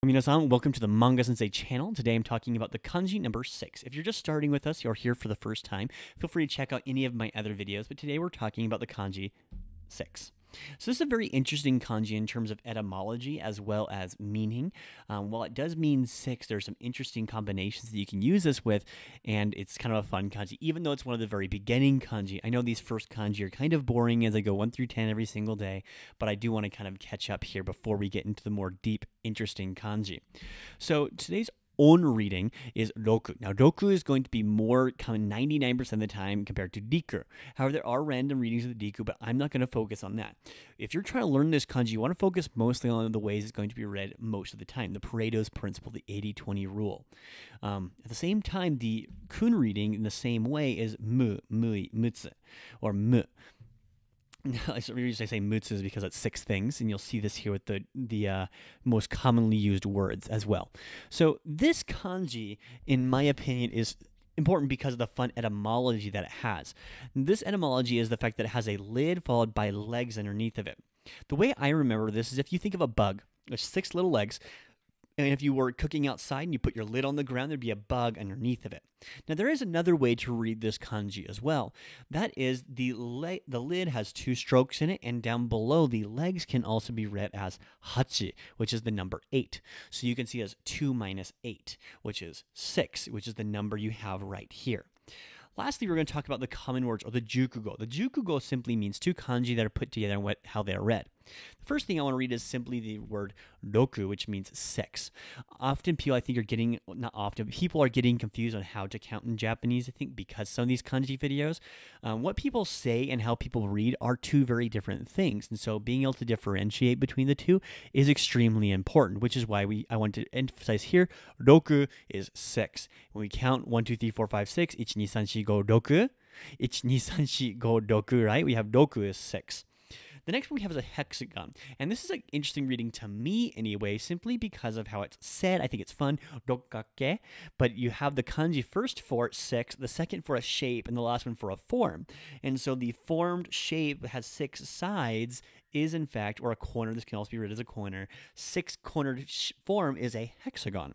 Minasan, welcome to the Manga Sensei Channel. Today I'm talking about the kanji number 6. If you're just starting with us, you're here for the first time, feel free to check out any of my other videos, but today we're talking about the kanji 6. So this is a very interesting kanji in terms of etymology as well as meaning. While it does mean 6, there's some interesting combinations that you can use this with, and it's kind of a fun kanji, even though it's one of the very beginning kanji. I know these first kanji are kind of boring as I go 1 through 10 every single day, but I do want to kind of catch up here before we get into the more deep, interesting kanji. So today's own reading is roku. Now, roku is going to be more common 99% of the time compared to diku. However, there are random readings of the diku, but I'm not going to focus on that. If you're trying to learn this kanji, you want to focus mostly on the ways it's going to be read most of the time, the Pareto's principle, the 80-20 rule. At the same time, the kun reading in the same way is mu, mui, mutsu, or mu. I say mutsu is because it's 6 things, and you'll see this here with the most commonly used words as well. So this kanji, in my opinion, is important because of the fun etymology that it has. This etymology is the fact that it has a lid followed by legs underneath of it. The way I remember this is if you think of a bug, there's 6 little legs, and if you were cooking outside and you put your lid on the ground, there'd be a bug underneath of it. Now, there is another way to read this kanji as well. That is, the lid has 2 strokes in it, and down below, the legs can also be read as hachi, which is the number 8. So you can see as 2 minus 8, which is 6, which is the number you have right here. Lastly, we're going to talk about the common words, or the jukugo. The jukugo simply means 2 kanji that are put together and how they are read. The first thing I want to read is simply the word roku, which means 6. Often people, I think, people are getting confused on how to count in Japanese, I think, because some of these kanji videos, what people say and how people read are 2 very different things. And so being able to differentiate between the 2 is extremely important, which is why I want to emphasize here, roku is 6. When we count 1, 2, 3, 4, 5, 6, 1, 2, 3, 4, 5, 6, 1, 2, 3, 4, 5, 6, right? We have roku is 6. The next one we have is a hexagon, and this is an interesting reading to me anyway, simply because of how it's said. I think it's fun, rokkake, but you have the kanji first for 6, the second for a shape, and the last one for a form. And so the formed shape that has 6 sides is in fact, or a corner, this can also be read as a corner, 6-cornered form is a hexagon.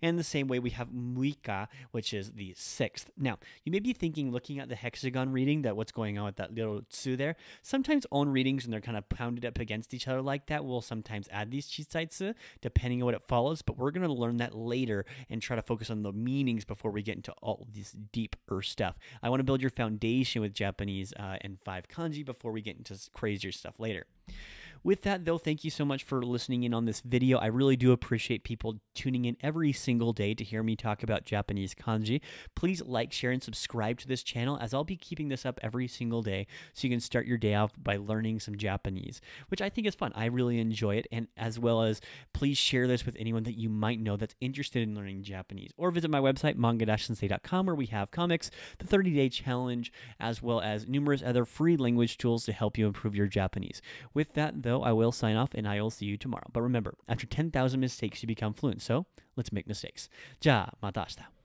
And the same way we have muika, which is the 6th. Now, you may be thinking, looking at the hexagon reading, that what's going on with that little tsu there. Sometimes own readings, when they're kind of pounded up against each other like that, will sometimes add these chisaitsu, depending on what it follows. But we're going to learn that later and try to focus on the meanings before we get into all this deeper stuff. I want to build your foundation with Japanese and 5 kanji before we get into crazier stuff later. With that, though, thank you so much for listening in on this video. I really do appreciate people tuning in every single day to hear me talk about Japanese kanji. Please like, share, and subscribe to this channel, as I'll be keeping this up every single day so you can start your day off by learning some Japanese, which I think is fun. I really enjoy it, and as well as please share this with anyone that you might know that's interested in learning Japanese. Or visit my website, manga-sensei.com, where we have comics, the 30-day challenge, as well as numerous other free language tools to help you improve your Japanese. With that, though, I will sign off, and I will see you tomorrow. But remember, after 10,000 mistakes, you become fluent. So let's make mistakes. じゃあ、また明日。